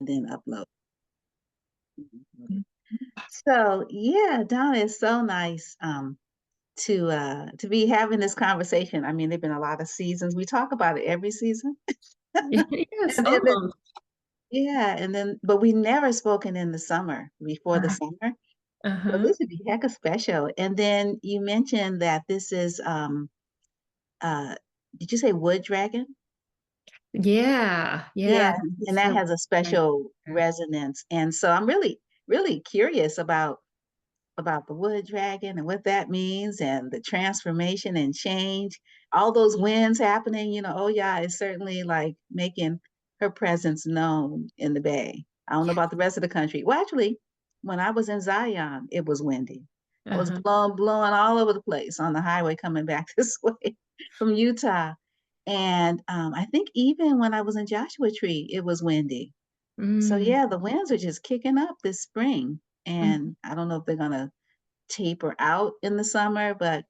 and then upload. So yeah, Donna, it's so nice to be having this conversation. I mean, there've been a lot of seasons. We talk about it every season. Yes, And then almost. yeah, and then but we never spoken in the summer before the Uh, summer. So uh-huh. this would be heck of special. And then you mentioned that this is uh did you say wood dragon? Yeah, Yeah, yeah. and It's that the has a special resonance. And so I'm really curious about the wood dragon and what that means and the transformation and change, all those winds happening, oh yeah, it's certainly like making her presence known in the Bay. I don't know about the rest of the country. Well, actually, when I was in Zion, it was windy. I was uh-huh. blowing all over the place on the highway coming back this way from Utah. And I think even when I was in Joshua Tree, it was windy. So Mm, yeah, the winds are just kicking up this spring. mhm. And I don't know if they're gonna taper out in the summer, but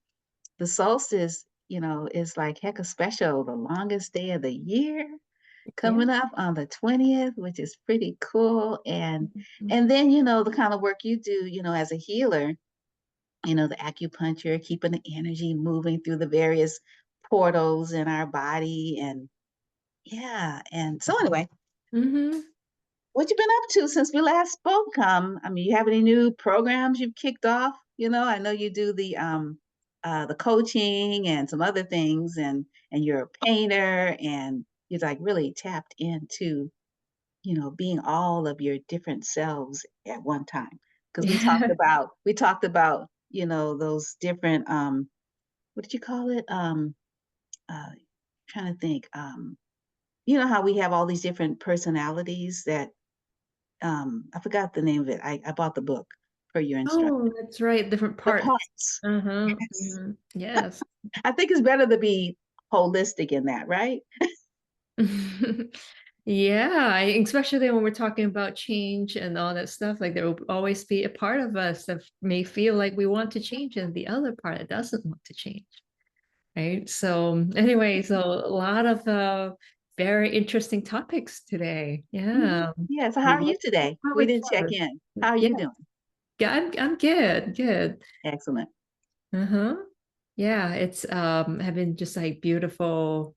the solstice, is like heck of special. The longest day of the year Yeah. coming up on the 20th, which is pretty cool. And Mhm. and then, the kind of work you do, as a healer, the acupuncture, keeping the energy moving through the various portals in our body. And yeah. And so anyway, Mhm. what you been up to since we last spoke? I mean, you have any new programs you've kicked off? I know you do the coaching and some other things, and you're a painter, and you're like really tapped into, being all of your different selves at one time. Because Yeah. we talked about, those different what did you call it? Trying to think. You know how we have all these different personalities that I forgot the name of it. I bought the book per your Oh, instruction. that's right. Different The parts. parts. Uh-huh. Yes. Mhm. Yes. I think it's better to be holistic in that, right? Yeah, especially when we're talking about change and all that stuff, like there will always be a part of us that may feel like we want to change and the other part that doesn't want to change, right? So anyway, so a lot of very interesting topics today. Mhm. Yeah. Yeah. So how are Love you today? We having didn't check fun. in. How are Yeah, you doing? yeah, I'm good, good. Excellent. Uh-huh. Yeah, it's having just like beautiful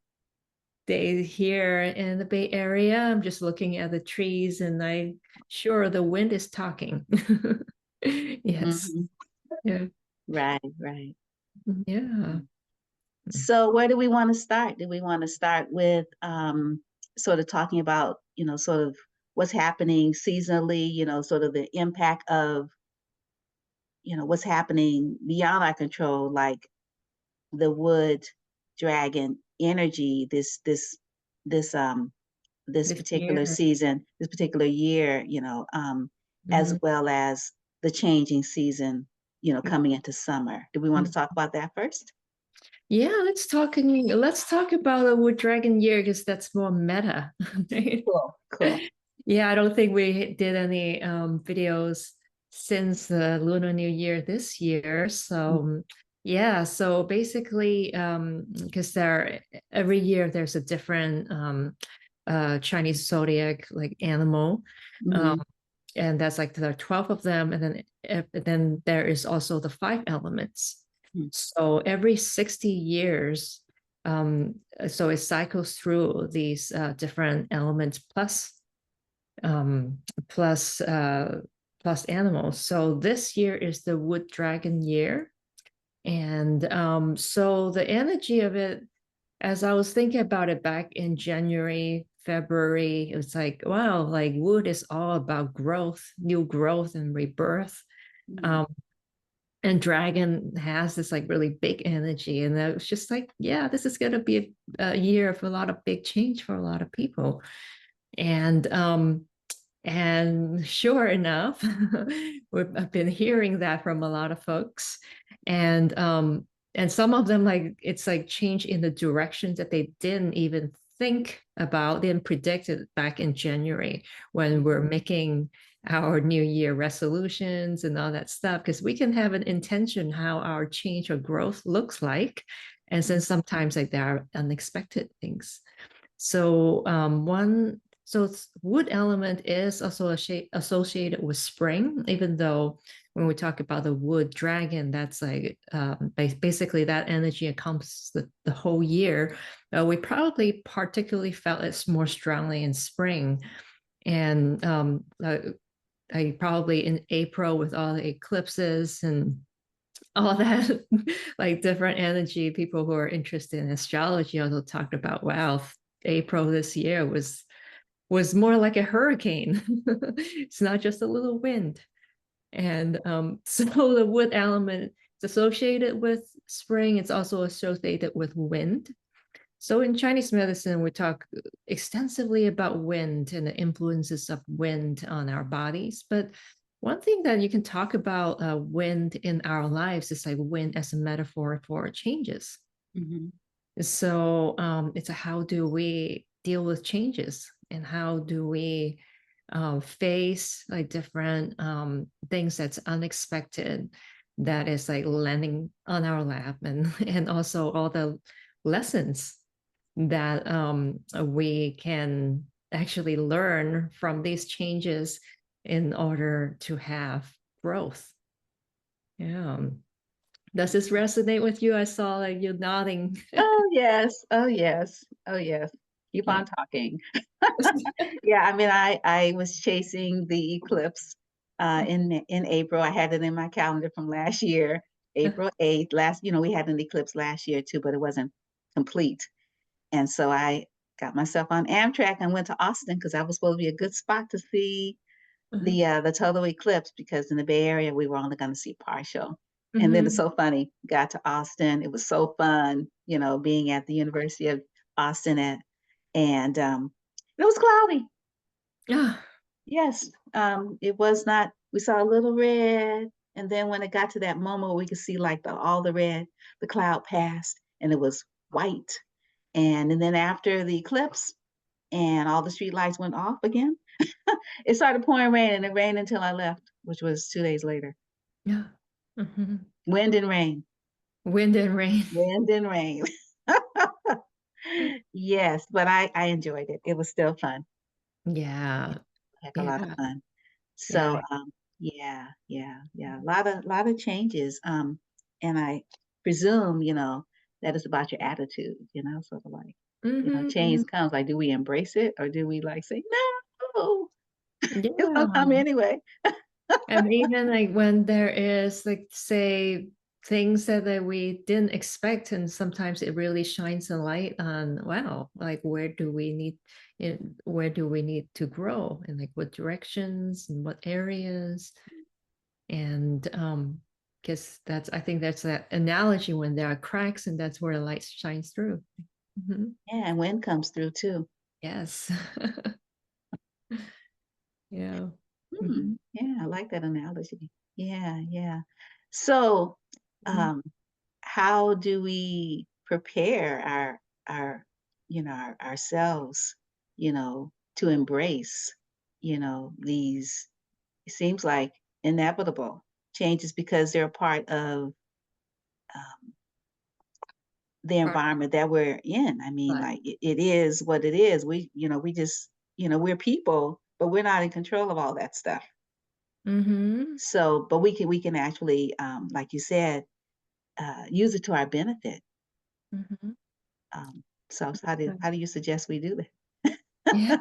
day here in the Bay Area. I'm just looking at the trees and I'm sure the wind is talking. Yes. Hmm. Yeah. Right, right. Yeah. So where do we want to start? Do we want to start with sort of talking about, sort of what's happening seasonally, sort of the impact of, what's happening beyond our control, like the wood dragon energy this this This particular year. season, this particular year, as Mhm. well as the changing season, coming into summer. Do we want to talk about that first? Yeah, let's talk about the Wood Dragon year because that's more meta. Right? Cool, cool. Yeah, I don't think we did any videos since the Lunar New Year this year. So yeah, so basically because there every year there's a different Chinese zodiac like animal. Um, Mm-hmm. and that's like there are 12 of them, and then there is also the five elements. So every 60 years, so it cycles through these different elements um, plus plus animals. So this year is the wood dragon year. And so the energy of it, as I was thinking about it back in January, February, it was like, wow, like wood is all about growth, new growth and rebirth. Mm-hmm. Um, and dragon has this like really big energy. And it was just like, yeah, this is going to be a year of a lot of big change for a lot of people. And sure enough, I've been hearing that from a lot of folks. And some of them like it's like change in the directions that they didn't even think about, didn't predict it back in January when we're making our New Year resolutions and all that stuff. Because we can have an intention how our change or growth looks like. And then sometimes like there are unexpected things. So one So wood element is also associated with spring, even though when we talk about the wood dragon, that's like basically that energy encompasses the whole year. We probably particularly felt it more strongly in spring. And I probably in April with all the eclipses and all that like different energy, people who are interested in astrology also talked about, wow, April this year was more like a hurricane. It's not just a little wind. And so the wood element is associated with spring. It's also associated with wind. So in Chinese medicine, we talk extensively about wind and the influences of wind on our bodies. But one thing that you can talk about wind in our lives is like wind as a metaphor for changes. Mm-hmm. So it's a how do we deal with changes and how do we face like different things that's unexpected that is like landing on our lap and also all the lessons that we can actually learn from these changes in order to have growth. Yeah. Does this resonate with you? I saw like you nodding. Oh yes. Oh yes. Oh yes. Keep Yeah. on talking. Yeah, I mean, I was chasing the eclipse in April. I had it in my calendar from last year, April 8th. We had an eclipse last year too, but it wasn't complete. And so I got myself on Amtrak and went to Austin because that was supposed to be a good spot to see the total eclipse, because in the Bay Area we were only going to see partial. And then it's Mhm. so funny, got to Austin. It was so fun, being at the University of Austin and it was cloudy. Yeah. Yes, it was not. We saw a little red, and then when it got to that moment where we could see like all the red, the cloud passed, and it was white. And then after the eclipse, and all the street lights went off again, it started pouring rain, and it rained until I left, which was 2 days later. Yeah. Mhm. Wind and rain, Wind and rain. wind and rain. Yes, but I enjoyed it. It was still fun. Yeah, Yeah. heck, a lot of Yeah. fun. Yeah. So, yeah, yeah, yeah, a lot of changes. And I presume, that is about your attitude, sort of like, change Mhm. comes, like, do we embrace it or do we like say, no, it's gonna Yeah. come anyway? And even like when there is like say things that we didn't expect, and sometimes it really shines a light on, wow, like where do we need to grow and like what directions and what areas. And because that's I think that's that analogy when there are cracks and that's where the light shines through. Mhm. Yeah, and wind comes through too. Yes. Yeah. Hmm, Mhm. yeah, I like that analogy. Yeah, yeah. So, Mhm. um, how do we prepare ourselves, to embrace, these, it seems like, inevitable changes, because they're a part of um, the Part environment that we're in. I mean, of like it is what it is. We just, we're people, but we're not in control of all that stuff. Mhm. So, but we can actually, like you said, use it to our benefit. Mhm. Um, so how do you suggest we do that? Yeah.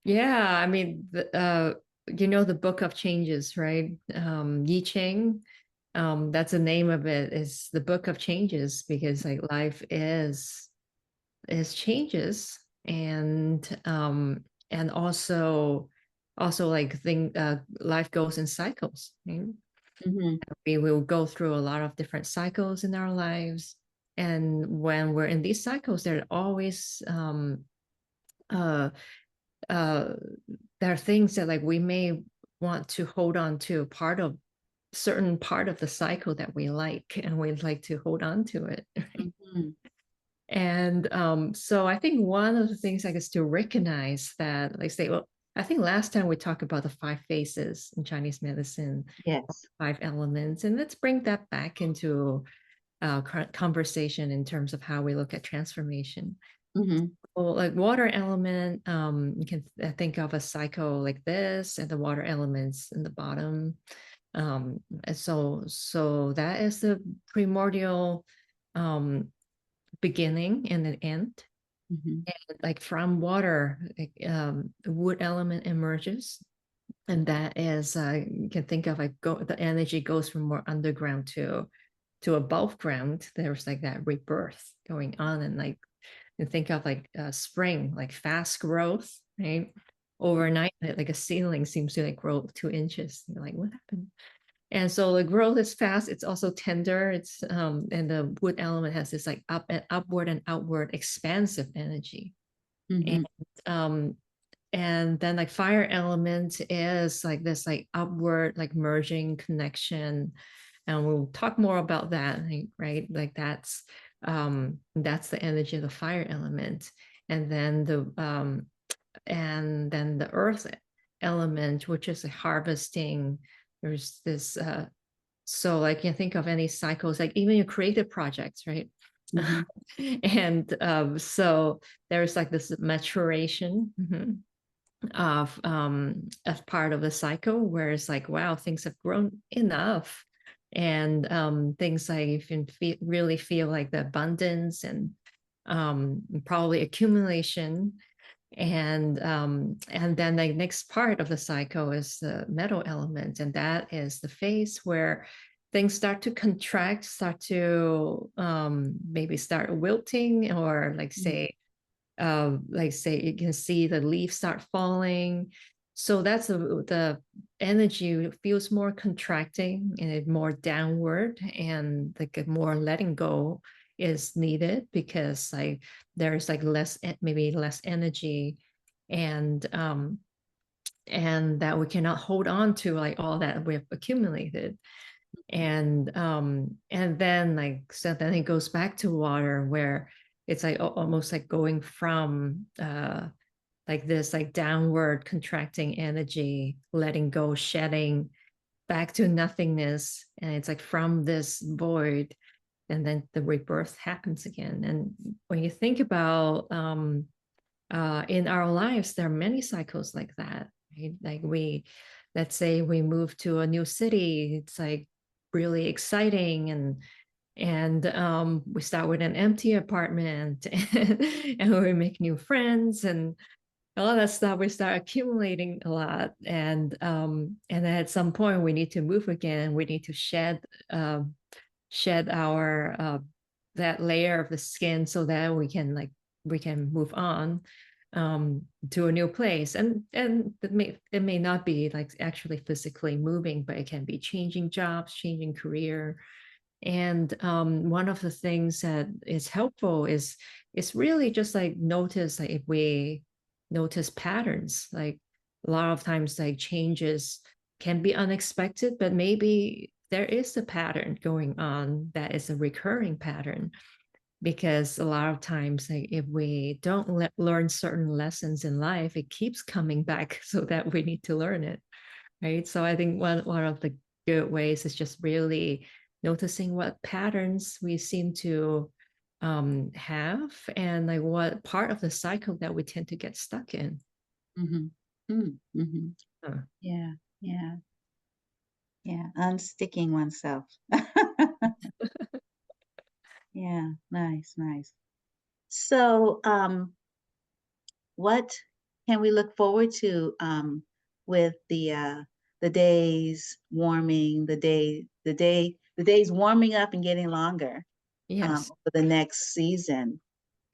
Yeah, I mean, the Book of Changes, right? Yi Ching, that's the name of it, is the Book of Changes, because like life is changes, and also like life goes in cycles, right? Hmm. We will go through a lot of different cycles in our lives, and when we're in these cycles, there are always uh uh there are things that like we may want to hold on to part of certain part of the cycle that we like, and we'd like to hold on to it. Hmm. And so I think one of the things like is to recognize that, like say, well, I think last time we talked about the five phases in Chinese medicine, Yes. five elements, and let's bring that back into conversation in terms of how we look at transformation. Hmm. like water element, you can think of a cycle like this, and the water elements in the bottom. And so that is the primordial beginning and an end. Mhm. And like from water, like, the wood element emerges, and that is you can think of like the energy goes from more underground to above ground. There's like that rebirth going on, and like you think of like spring, like fast growth, right? Overnight, like a seedling seems to like grow 2 inches. You're like, what happened? And so the growth is fast. It's also tender. It's and the wood element has this like upward and outward expansive energy. And Mhm. um and then like fire element is like this like upward like merging connection, and we'll talk more about that, right? Like that's the energy of the fire element. And then the earth element, which is a harvesting. There's this so like you think of any cycles, like even your creative projects, right? Mhm. And so there's like this maturation, of part of the cycle, where it's like, wow, things have grown enough. And things like you can really feel like the abundance, and probably accumulation. And then the next part of the cycle is the metal element, and that is the phase where things start to contract, start to maybe start wilting, or like say you can see the leaves start falling. So that's the energy feels more contracting and it more downward, and like a more letting go is needed, because like there's like maybe less energy, and that we cannot hold on to like all that we've accumulated. And then like so then it goes back to water, where it's like almost like going from like this like downward contracting energy, letting go, shedding, back to nothingness. And it's like from this void, and then the rebirth happens again. And when you think about in our lives, there are many cycles like that, right? Like let's say we move to a new city, it's like really exciting, and we start with an empty apartment, and we make new friends, and all that stuff. We start accumulating a lot, and then at some point we need to move again. We need to shed our that layer of the skin, so that we can move on to a new place. And it may not be like actually physically moving, but it can be changing jobs, changing career. And one of the things that is helpful is really just like notice, like if we notice patterns, like a lot of times like changes can be unexpected, but maybe there is a pattern going on that is a recurring pattern. Because a lot of times, like if we don't learn certain lessons in life, it keeps coming back, so that we need to learn it, right? So I think one of the good ways is just really noticing what patterns we seem to have, and like what part of the cycle that we tend to get stuck in. Mhm. Mm. Mhm. Uh, Yeah. Yeah. Yeah. Unsticking oneself. Yeah. Nice. Nice. So, what can we look forward to with the days warming, the days warming up and getting longer yes. for the next season,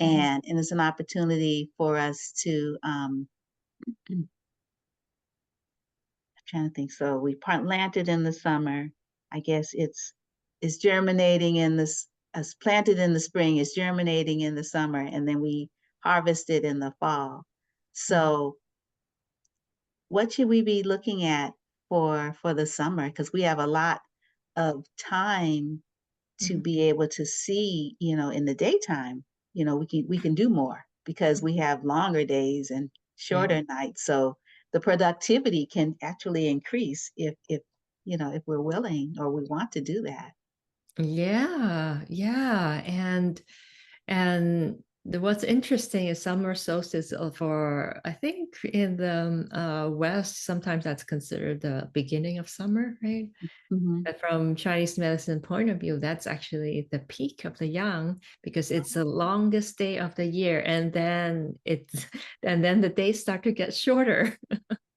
Mhm. and it's an opportunity for us to trying to think. So we planted in the summer. I guess it's germinating in this. It's planted in the spring. It's germinating in the summer, and then we harvest it in the fall. So what should we be looking at for the summer? Because we have a lot of time to Mhm. be able to see. In the daytime, we can do more because we have longer days and Yeah. shorter nights. So the productivity can actually increase if we're willing or we want to do that. Yeah, yeah. And What's interesting is summer solstice for, I think in the West, sometimes that's considered the beginning of summer, right? Mm-hmm. But from Chinese medicine point of view, that's actually the peak of the yang because it's the longest day of the year, and then it's and then the days start to get shorter.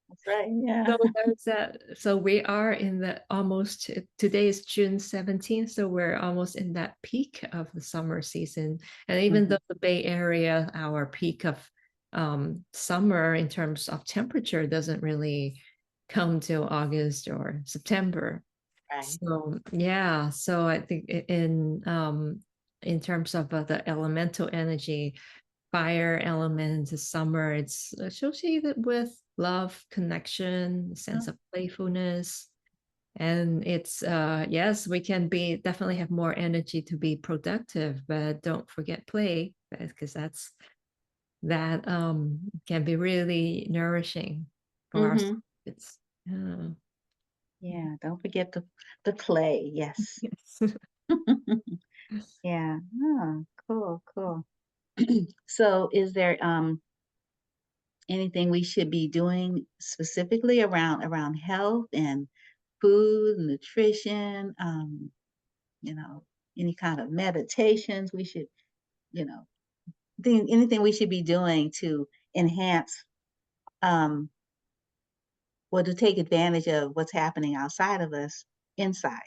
That's right. Yeah. So there's that. So we are in the almost today is June 17th, so we're almost in that peak of the summer season. And even Mm-hmm. though the Bay Area, our peak of summer in terms of temperature doesn't really come till August or September. Right. So yeah, so I think in terms of the elemental energy, fire element is summer. It's associated with love, connection, sense of playfulness. And it's yes, we can be definitely have more energy to be productive, but don't forget play because that can be really nourishing for our Mm-hmm. it's yeah. Yeah. Don't forget the play. Yes. Yes. Yeah. Oh, cool, cool. So is there anything we should be doing specifically around health and food, nutrition, you know, any kind of meditations we should, you know, anything we should be doing to enhance um or to take advantage of what's happening outside of us inside.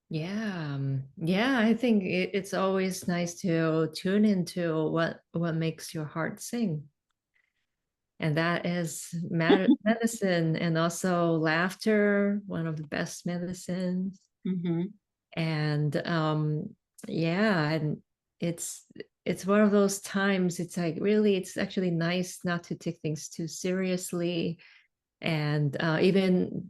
Yeah, yeah, I think it's always nice to tune into what makes your heart sing. And that is medicine and also laughter, one of the best medicines. Mm-hmm. And yeah, and it's it's one of those times it's like really it's actually nice not to take things too seriously and even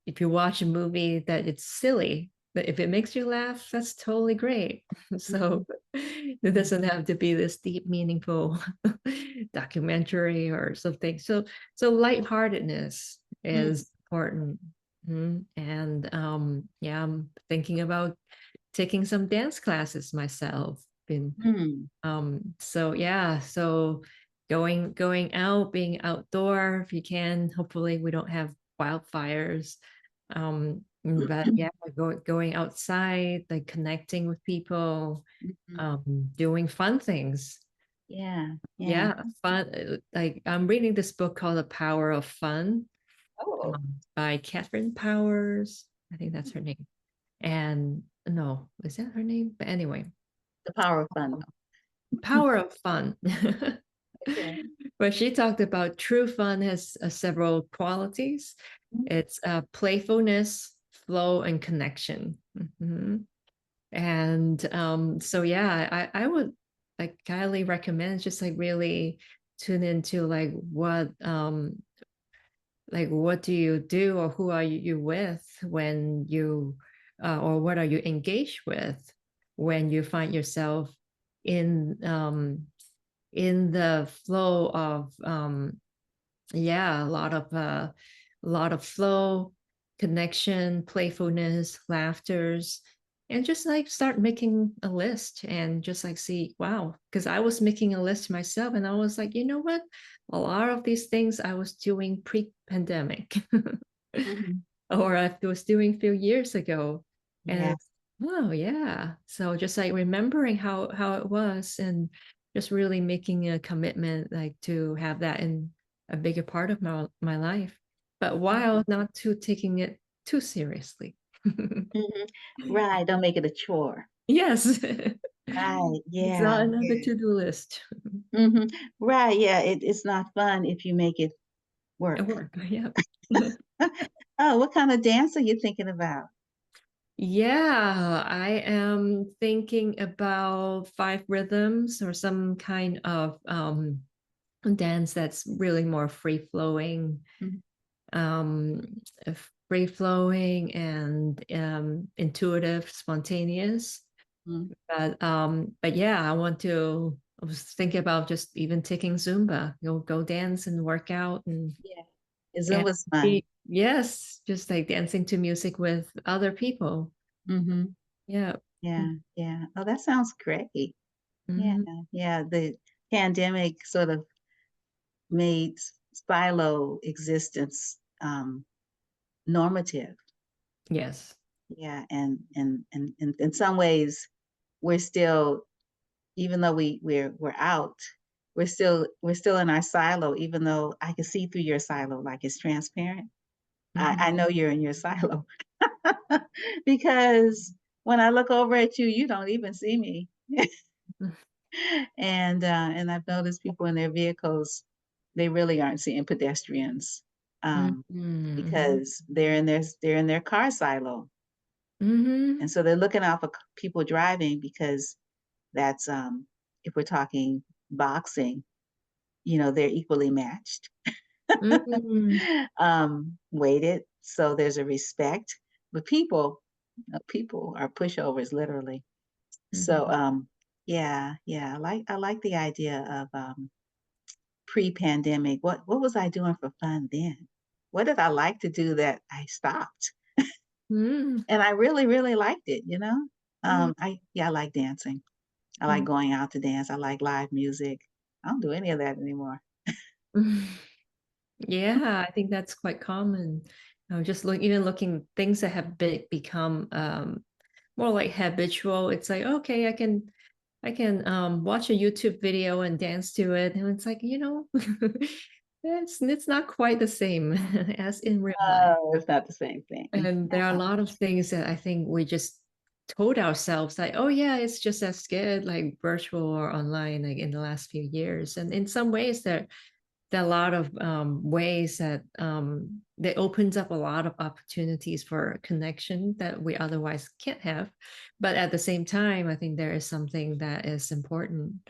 if you watch a movie that it's silly, but if it makes you laugh, that's totally great. Mm-hmm. So it doesn't have to be this deep, meaningful documentary or something. So lightheartedness is important. And yeah, I'm thinking about taking some dance classes myself. Been Mm-hmm. so yeah, so going out, being outdoor if you can. Hopefully we don't have wildfires. But yeah, going outside, like connecting with people, doing fun things. Yeah, yeah. Yeah, fun. Like I'm reading this book called The Power of Fun Oh, by Catherine Powers. I think that's her name. And no, is that her name? But anyway, the power of fun. Power of Fun. Okay. But she talked about true fun has several qualities. It's playfulness, flow, and connection. And so yeah, I would like highly recommend just like really tune into like what do you do or who are you with when you or what are you engaged with when you find yourself in in the flow of yeah, a lot of flow, connection, playfulness, laughters, and just like start making a list and just like see, wow, because I was making a list myself and I was like, you know what? A lot of these things I was doing pre-pandemic Mhm. or I was doing a few years ago. And Yes. oh yeah. So just like remembering how it was and just really making a commitment like to have that in a bigger part of my life, but while not too taking it too seriously. Mhm. Right, don't make it a chore. Yes. Right, It's yeah, not another yeah. to-do list. Mhm. Right, yeah, it's not fun if you make it At work. work. Yeah. Oh, what kind of dance are you thinking about? Yeah, I am thinking about five rhythms or some kind of dance that's really more free flowing, Mhm, um, free flowing and intuitive, spontaneous. mhm. But yeah, I was thinking about just even taking Zumba, go dance and work out Yeah. and Zumba's fun. be, yes, just like dancing to music with other people. Mhm. Yeah. Yeah, yeah. Oh, that sounds great. Yeah, Mhm. yeah. The pandemic sort of made silo existence normative. Yes. Yeah, and in some ways, we're still, even though we're out, we're still in our silo. Even though I can see through your silo, like it's transparent. I Mhm. know you're in your silo because when I look over at you, you don't even see me. And I've noticed people in their vehicles, they really aren't seeing pedestrians, Mhm. um, Mhm. because they're in their car silo, Mhm. and so they're looking out for people driving because that's if we're talking boxing, they're equally matched, Mhm. weighted, so there's a respect. But people are pushovers, literally. So Mhm. yeah, yeah, I like the idea of pre-pandemic. What was I doing for fun then? What did I like to do that I stopped? Mhm. And I really, really liked it, Mhm. I like dancing. I like Mhm. going out to dance. I like live music. I don't do any of that anymore. Yeah, I think that's quite common. Just even looking things that have become more like habitual. It's like, okay, I can watch a YouTube video and dance to it, and it's like, it's not quite the same as in real life. Oh, it's not the same thing. And there are a No. lot of things that I think we just told ourselves like, oh yeah, it's just as good like virtual or online like in the last few years. And in some ways there are a lot of ways that that opens up a lot of opportunities for connection that we otherwise can't have. But at the same time, I think there is something that is important.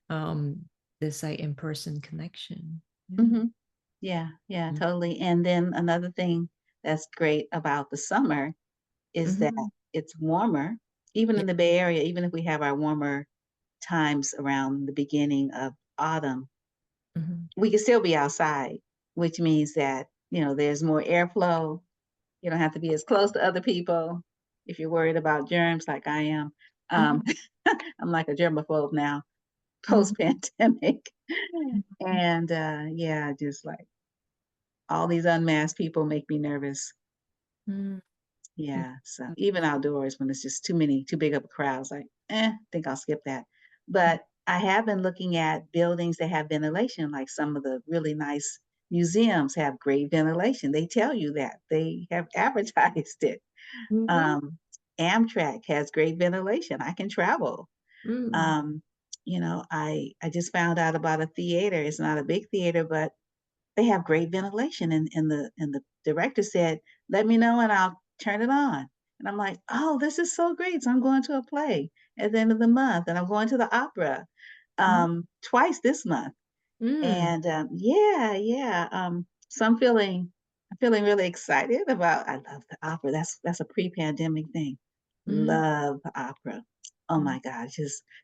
Um, this like in-person connection. Yeah. Mhm. Yeah, yeah, Mm. totally. And then another thing that's great about the summer is that Mhm. it's warmer, even Yeah. in the Bay Area, even if we have our warmer times around the beginning of autumn, Mhm. we can still be outside, which means that, there's more airflow. You don't have to be as close to other people if you're worried about germs like I am. Um, Mhm. I'm like a germaphobe now, Mhm. post-pandemic. Mhm. And yeah, just like all these unmasked people make me nervous. Mhm. Yeah, so even outdoors when it's just too big of a crowd, it's like, think I'll skip that. But I have been looking at buildings that have ventilation, like some of the really nice museums have great ventilation. They tell you that. They have advertised it. Mhm. Um, Amtrak has great ventilation. I can travel. Mhm. Um, I just found out about a theater. It's not a big theater, but they have great ventilation, and the director said, "Let me know and I'll turn it on." And I'm like, "Oh, this is so great." So I'm going to a play at the end of the month, and I'm going to the opera twice this month. Mhm. And yeah, yeah. So I'm feeling really excited about. I love the opera. That's a pre-pandemic thing. Mhm. Love the opera. Oh Mhm. my God,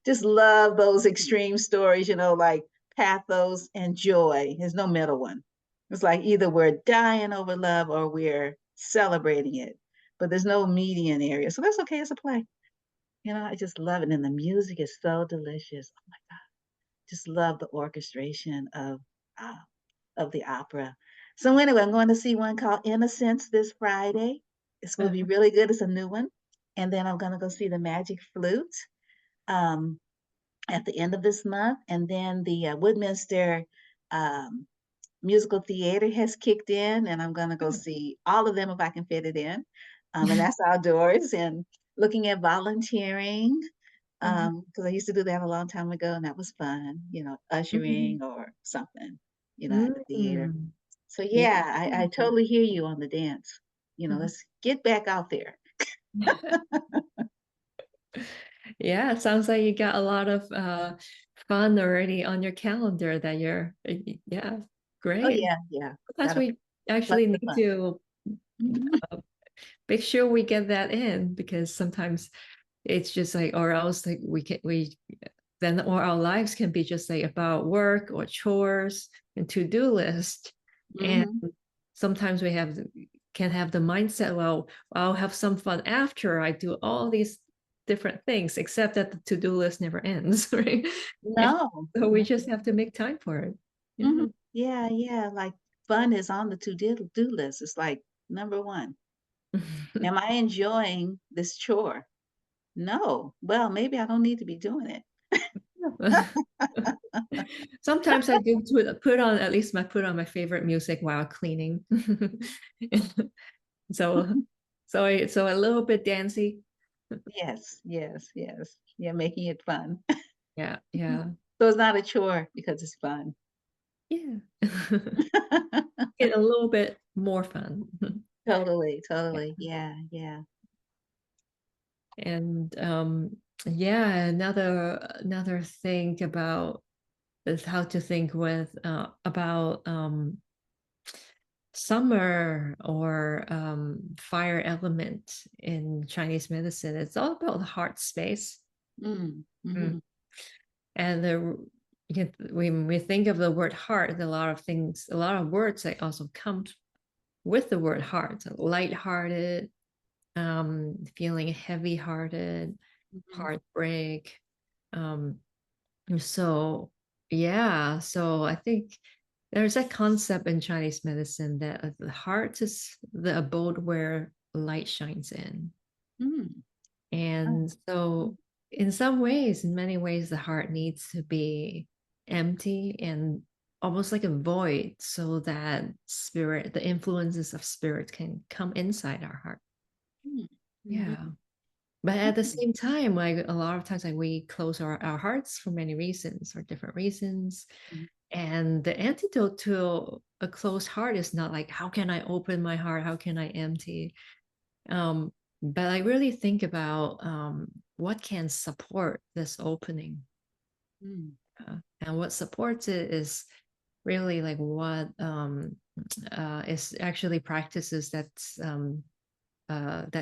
just love those extreme stories. Like pathos and joy. There's no middle one. It's like either we're dying over love or we're celebrating it, but there's no median area. So that's okay. It's a play. I just love it, and the music is so delicious. Oh my God, just love the orchestration uh, of the opera. So anyway, I'm going to see one called Innocence this Friday. It's going to be Uh-huh. really good. It's a new one. And then I'm going to go see the Magic Flute um, at the end of this month. And then the Woodminster um, Musical Theater has kicked in, and I'm going to go see all of them if I can fit it in. And that's outdoors and looking at volunteering Mhm. because I used to do that a long time ago, and that was fun, Mhm. ushering or something, at the theater. Mhm. So Yeah. yeah, I totally hear you on the dance. Mhm. Let's get back out there. Yeah, it sounds like you got a lot of fun already on your calendar that yeah, Oh great. yeah, yeah. Sometimes Got a we actually plenty of need fun. to Mhm. make sure we get that in because sometimes it's just like, or else like then or our lives can be just like about work or chores and to-do list. And Mhm. sometimes we can have the mindset, well, I'll have some fun after I do all these different things, except that the to-do list never ends, right? And No. so we just have to make time for it. Mhm. Yeah. Yeah, yeah, like, fun is on the to-do list. It's like number 1. Am I enjoying this chore? No. Well, maybe I don't need to be doing it. Sometimes I do put on at least my put on my favorite music while cleaning. So so a little bit dancey. Yes, yes, yes. Yeah, making it fun. Yeah, yeah, So it's not a chore because it's fun. yeah. Get a little bit more fun. Totally, Yeah. totally. Yeah, yeah. And yeah, another thing about is how to think with about summer or fire element in Chinese medicine. It's all about the heart space. Mm, Mm. mhm, And when we think of the word heart, a lot of things, a lot of words that also come with the word heart. Lighthearted, feeling heavy-hearted, mhm, heartbreak. Um, so yeah, so I think there's a concept in Chinese medicine that the heart is the abode where light shines in. mm. Oh, And mm, so in some ways, in many ways, the heart needs to be empty and almost like a void so that spirit, the influences of spirit can come inside our heart. mm, mhm, Yeah. But at the mm, same time, like a lot of times, like we close our hearts for many reasons or different reasons. mm, And the antidote to a closed heart is not like, how can I open my heart? How can I empty? But I really think about what can support this opening. mm, And what supports it is really like what is actually practices that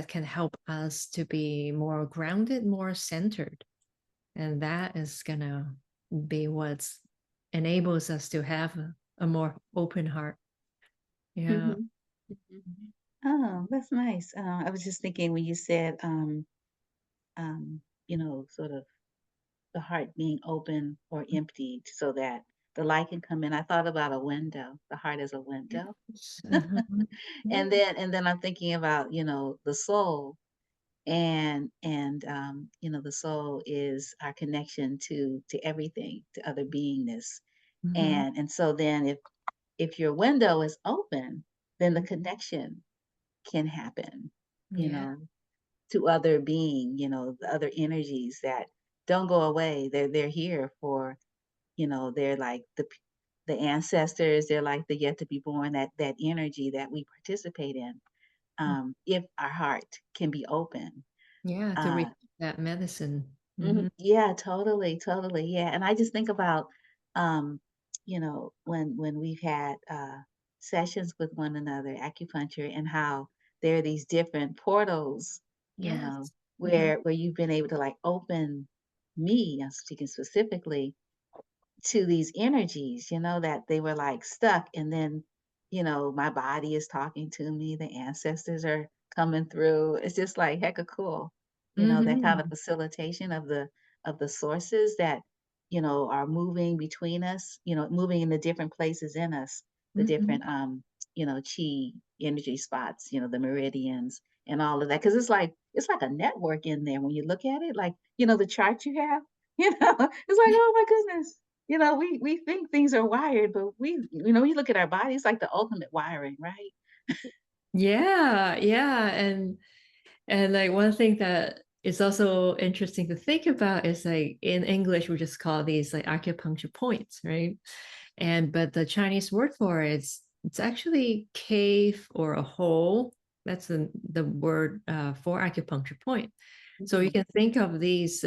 can help us to be more grounded, more centered. And that is gonna be what enables us to have a more open heart. Yeah. mhm, mhm. Oh, that's nice. I was just thinking when you said, sort of the heart being open or emptied so that the light can come in. I thought about a window. The heart is a window. Yes. Uh-huh. Yeah. And then I'm thinking about, the soul and the soul is our connection to everything, to other beingness. Mhm. And so then if your window is open, then the connection can happen, you Yeah. know, to other being, the other energies that don't go away. They're here for, they're like the ancestors, they're like the yet to be born, that energy that we participate in. If our heart can be open. Yeah, to Uh reach that medicine. Mhm. Mhm. Yeah, totally, totally. Yeah, and I just think about, when we've had sessions with one another, acupuncture, and how there are these different portals, Yes. Mhm. where you've been able to like open me. I'm speaking specifically to these energies, that they were like stuck. And then, my body is talking to me, the ancestors are coming through. It's just like hecka cool, that kind of Mhm. facilitation of the sources that, are moving between us, moving in the different places in us, the Mhm. different chi energy spots, the meridians and all of that. Cause it's like a network in there when you look at it, like, the chart you have, it's like, oh my goodness. We think things are wired, but you look at our body, it's like the ultimate wiring, right? Yeah, yeah, and like one thing that is also interesting to think about is like in English we just call these like acupuncture points, right? And but the Chinese word for it, it's actually cave or a hole. That's the word for acupuncture point. So you Mhm. can think of these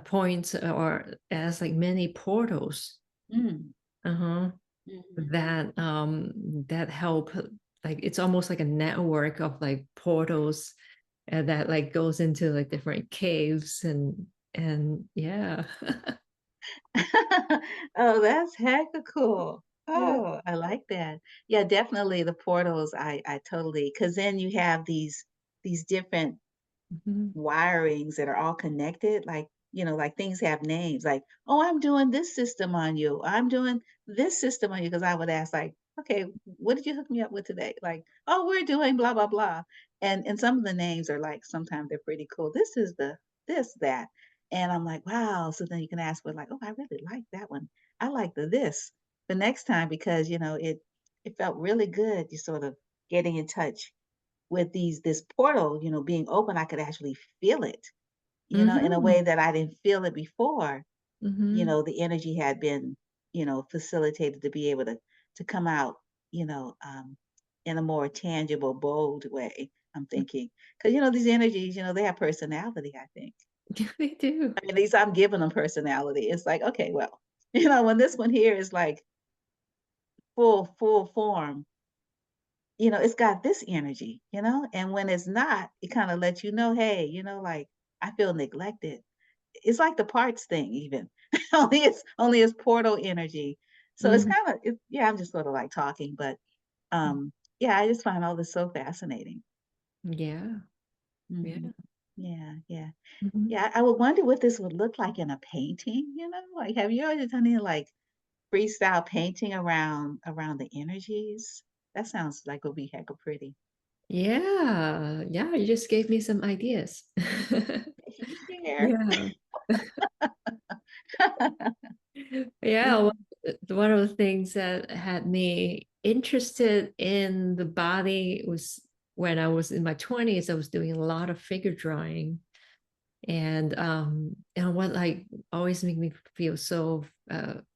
points or as like many portals. Mm, Uh-huh. mhm. That help, like it's almost like a network of like portals that like goes into like different caves and yeah. Oh, that's hecka cool. Yeah. Oh, I like that. Yeah, definitely the portals, I totally, because then you have these different, Mhm. wirings that are all connected, like, like things have names, like, "Oh, I'm doing this system on you. I'm doing this system on you." Because I would ask, like, "Okay, what did you hook me up with today?" Like, "Oh, we're doing blah, blah, blah." And some of the names are like, sometimes they're pretty cool. This is the this, that. And I'm like, "Wow." So then you can ask for like, "Oh, I really like that one. I like the this." The next time because, it felt really good, you sort of getting in touch with this portal, being open. I could actually feel it, in a Mhm. way that I didn't feel it before. Mhm. The energy had been, facilitated to be able to come out, in a more tangible, bold way. I'm thinking, because these energies, they have personality. I think. Yeah, they do. I mean, at least I'm giving them personality. It's like, okay, well, when this one here is like full form, it's got this energy, and when it's not, it kind of lets you know, hey, like I feel neglected. It's like the parts thing, even only it's portal energy. So it's Mhm. kind of, yeah. I'm just sort of like talking, but yeah, I just find all this so fascinating. Yeah. Hmm. Yeah. Yeah, yeah, Mhm. yeah. I would wonder what this would look like in a painting. Like have you ever done any like freestyle painting around the energies? That sounds like would be heck of pretty. Yeah. Yeah, you just gave me some ideas. You share. Yeah. Yeah, one of the things that had me interested in the body was when I was in my 20s, I was doing a lot of figure drawing. And what like always made me feel so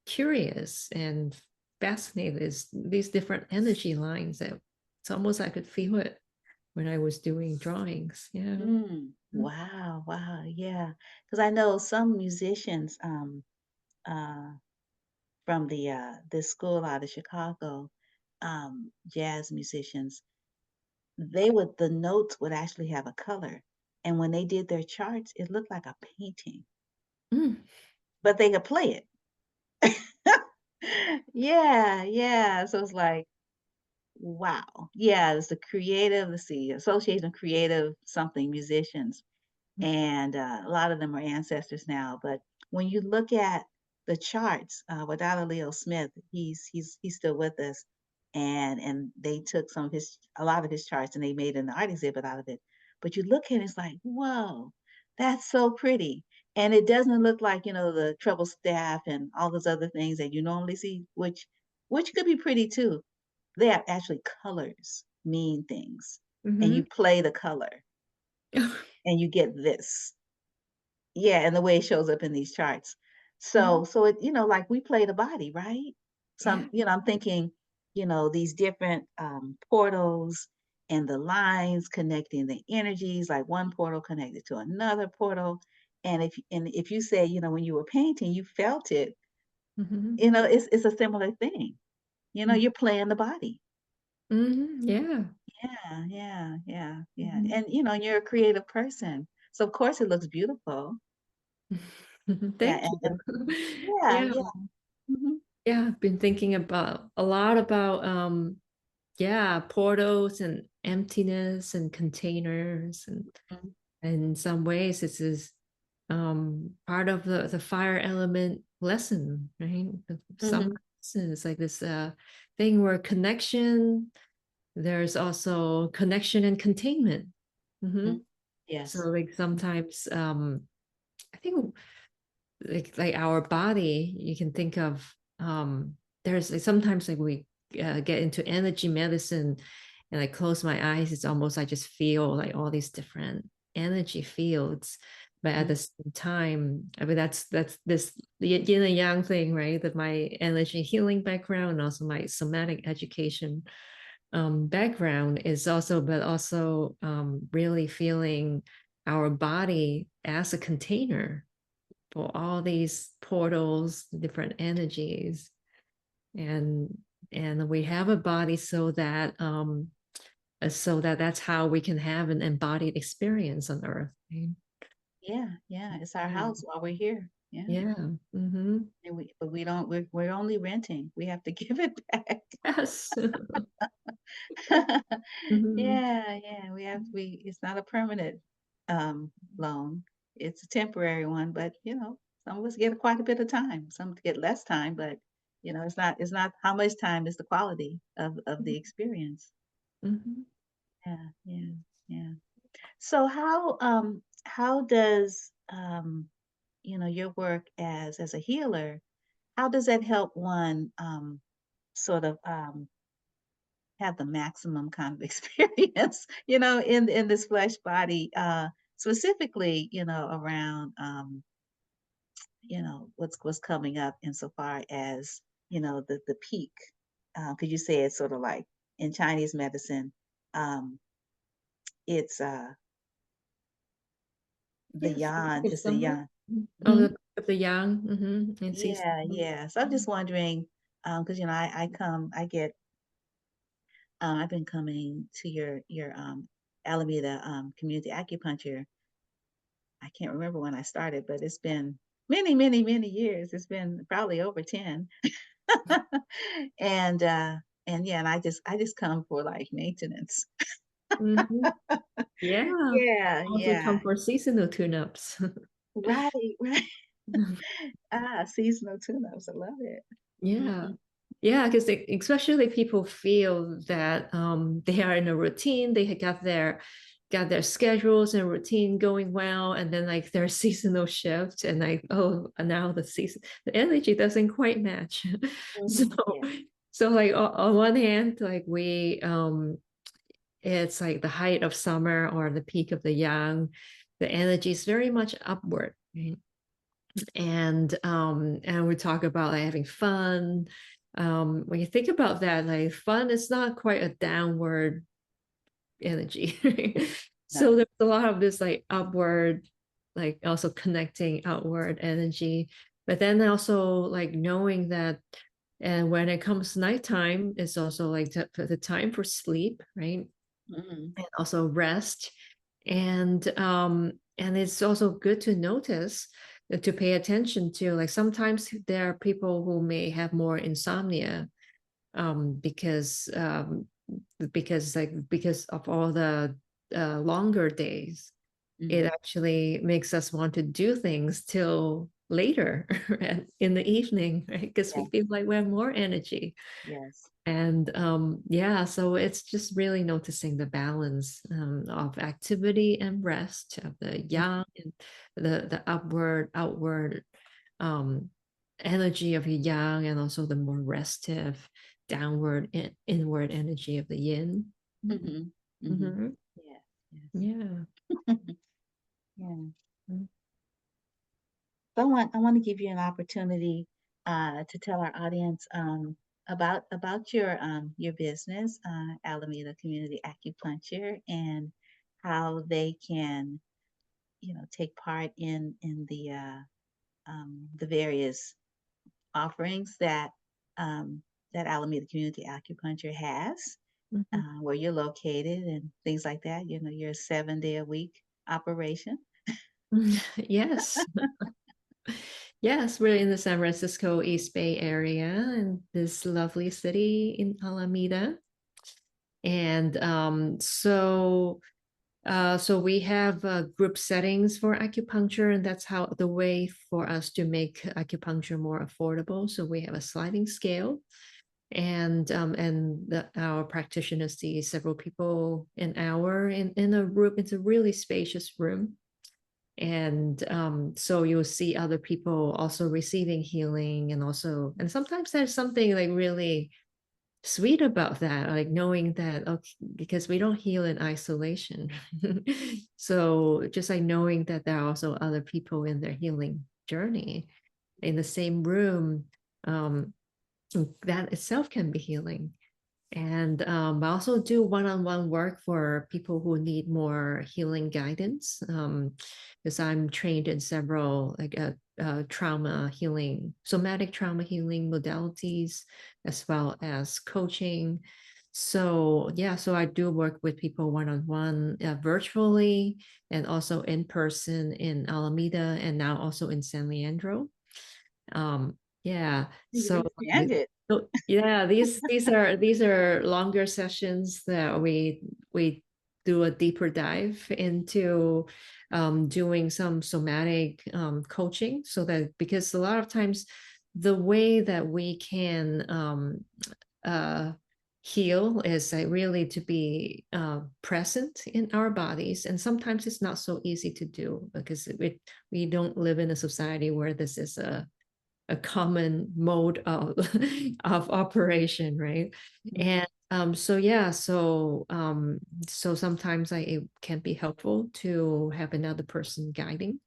curious and fascinated is these different energy lines that it's almost I could feel it when I was doing drawings. Yeah. Mm. Wow, wow, yeah. Because I know some musicians, uh, from this school out of Chicago, jazz musicians, the notes would actually have a color, and when they did their charts, it looked like a painting, Mm. but they could play it. Yeah, yeah, so it's like, wow. Yeah, it's the creative, let's see, Association of Creative something musicians. And a lot of them are ancestors now. But when you look at the charts, without Leo Smith, he's still with us, and they took a lot of his charts and they made an art exhibit out of it. But you look at it, it's like, whoa, that's so pretty. And it doesn't look like the treble staff and all those other things that you normally see, which could be pretty too. They have actually colors mean things, and you Hmm. play the color, and you get this. Yeah, and the way it shows up in these charts. Mhm. So it, like we play the body, right? Yeah. I'm thinking, these different portals and the lines connecting the energies, like one portal connected to another portal. And if you say, when you were painting, you felt it, Hmm. it's a similar thing. You're playing the body. Hmm. Yeah. Yeah, yeah, yeah, yeah. Mhm. And you're a creative person. So of course it looks beautiful. Yeah, Thank you. yeah, Yeah. yeah. Mhm. Yeah, I've been thinking about a lot about yeah, portals and emptiness and containers Mhm, and in some ways this is part of the fire element lesson, right? The summer mhm, lesson is like this thing where connection, there's also connection and containment. Hmm. mhm. So Yes. like sometimes I think like our body, you can think of there's like sometimes like we get into energy medicine and I close my eyes, it's almost I just feel like all these different energy fields. But at Mm, the same time, I mean that's this yin and yang thing, right? That my energy healing background and also my somatic education background is also, but also really feeling our body as a container for all these portals, different energies, and we have a body so that that's how we can have an embodied experience on Earth. Right? yeah, yeah. It's our Yeah, house while we're here. Yeah. yeah. Mm-hmm. But we don't, we're only renting. We have to give it back. Yes. Mm-hmm. Yeah, yeah. It's not a permanent. loan. It's a temporary one, but some of us get quite a bit of time. Some get less time, but it's not how much time is the quality of the experience. Mhm. Yeah, yeah, yeah. So how does your work as a healer, how does that help one sort of have the maximum kind of experience, in this flesh body, specifically, around what's coming up insofar as, the peak. Could you say it's sort of like in Chinese medicine, um, it's the Yes, the yan peak of is the summer. yan. Oh, Hmm? the peak of the yang, in season. Yeah, yeah. So I'm Mhm. just wondering, because I've been coming to your Alameda Community Acupuncture. I can't remember when I started, but it's been many, many, many years. It's been probably over 10. And and yeah, and I just come for like maintenance. Mhm. Yeah. Yeah, Also yeah. come for seasonal tune-ups. Right, right. Seasonal tune-ups. I love it. Yeah. Mhm. Yeah, because especially people feel that they are in a routine, they had got their schedules and routine going well, and then like their seasonal shift, and like, oh, and now the energy doesn't quite match. So Mhm. Yeah. so like on one hand, like it's like the height of summer or the peak of the yang, the energy is very much upward, right? And we talk about like having fun. When you think about that, like fun is not quite a downward energy. So No. there's a lot of this like upward, like also connecting outward energy, but then also like knowing that, and when it comes nighttime, it's also like the time for sleep, right? Mhm. And also rest. And it's also good to notice, to pay attention to, like sometimes there are people who may have more insomnia, because because of all the longer days. It Mhm. actually makes us want to do things till later in the evening, right? Because we Yeah. feel like we have more energy. Yes. And yeah, so it's just really noticing the balance, of activity and rest, of the yang and the upward outward, um, energy of the yang, and also the more restive downward and inward energy of the yin. Mhm. Mhm. Mhm. Yes. Yes. Yeah. Yeah. Mm. So I want to give you an opportunity to tell our audience about your business, Alameda Community Acupuncture, and how they can take part in the various offerings that Alameda Community Acupuncture has, Mhm. where you're located and things like that. You're a 7-day a week operation. Yes. Yes, we're in the San Francisco East Bay area, in this lovely city in Alameda. And so we have group settings for acupuncture, and that's how the way for us to make acupuncture more affordable. So we have a sliding scale, and our practitioners see several people an hour in a room. It's a really spacious room, and so you'll see other people also receiving healing, and sometimes there's something like really sweet about that, like knowing that, okay, because we don't heal in isolation. So just like knowing that there are also other people in their healing journey in the same room, um, that itself can be healing. And I also do one-on-one work for people who need more healing guidance, because I'm trained in several like trauma healing, somatic trauma healing modalities, as well as coaching. So yeah, so I do work with people one-on-one, virtually, and also in person in Alameda, and now also in San Leandro. Yeah, You've so expanded. yeah, these are longer sessions that we do a deeper dive into doing some somatic coaching, so that, because a lot of times the way that we can heal is like really to be present in our bodies, and sometimes it's not so easy to do because we don't live in a society where this is a common mode of of operation, right? And so yeah, so sometimes it can be helpful to have another person guiding.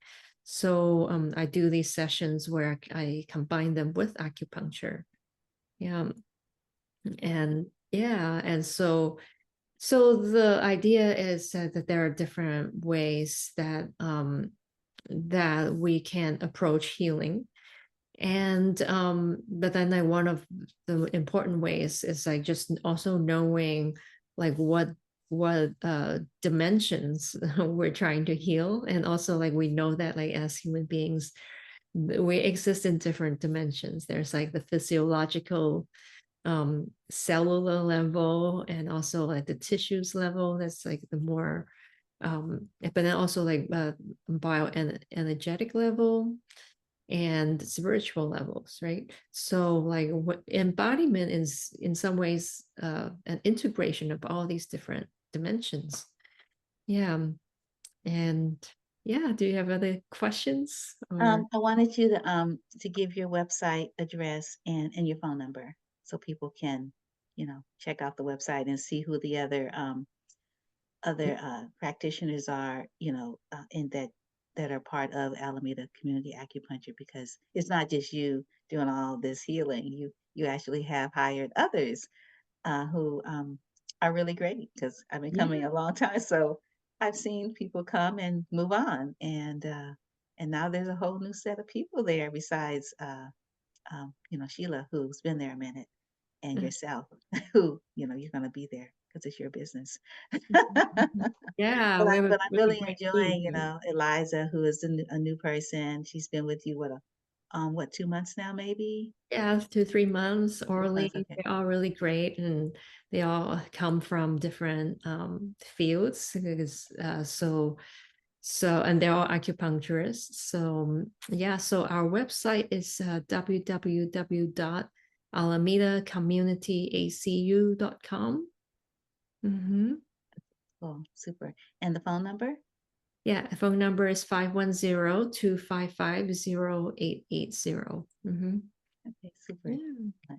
So I do these sessions where I combine them with acupuncture. Yeah. And yeah, and so the idea is that there are different ways that we can approach healing. And but then like one of the important ways is like just also knowing like what dimensions we're trying to heal. And also like we know that like as human beings we exist in different dimensions. There's like the physiological cellular level, and also like the tissues level, that's like the more but then also like bioenergetic level and spiritual levels, right? So like what embodiment is in some ways an integration of all these different dimensions. Yeah. And yeah, do you have other questions or I wanted you to give your website address and your phone number so people can, check out the website and see who the other practitioners are, in that are part of Alameda Community Acupuncture, because it's not just you doing all this healing. You actually have hired others who are really great, because I've been coming yeah. a long time. So I've seen people come and move on, and now there's a whole new set of people there besides Sheila, who's been there a minute, and yourself, who you're going to be there because it's your business. Yeah, But we have a I'm really really great team enjoying, here. Eliza, who is a new person. She's been with you what, 2 months now, maybe? Yeah, 2 3 months. 2 months, Orally, okay. they're all really great, and they all come from different fields. Because, and they're all acupuncturists. So yeah, so our website is www.alamedacommunityacu.com. Mm-hmm. Cool, super. And the phone number? Yeah, the phone number is 510-255-0880. Mm-hmm. Okay, super. Yeah.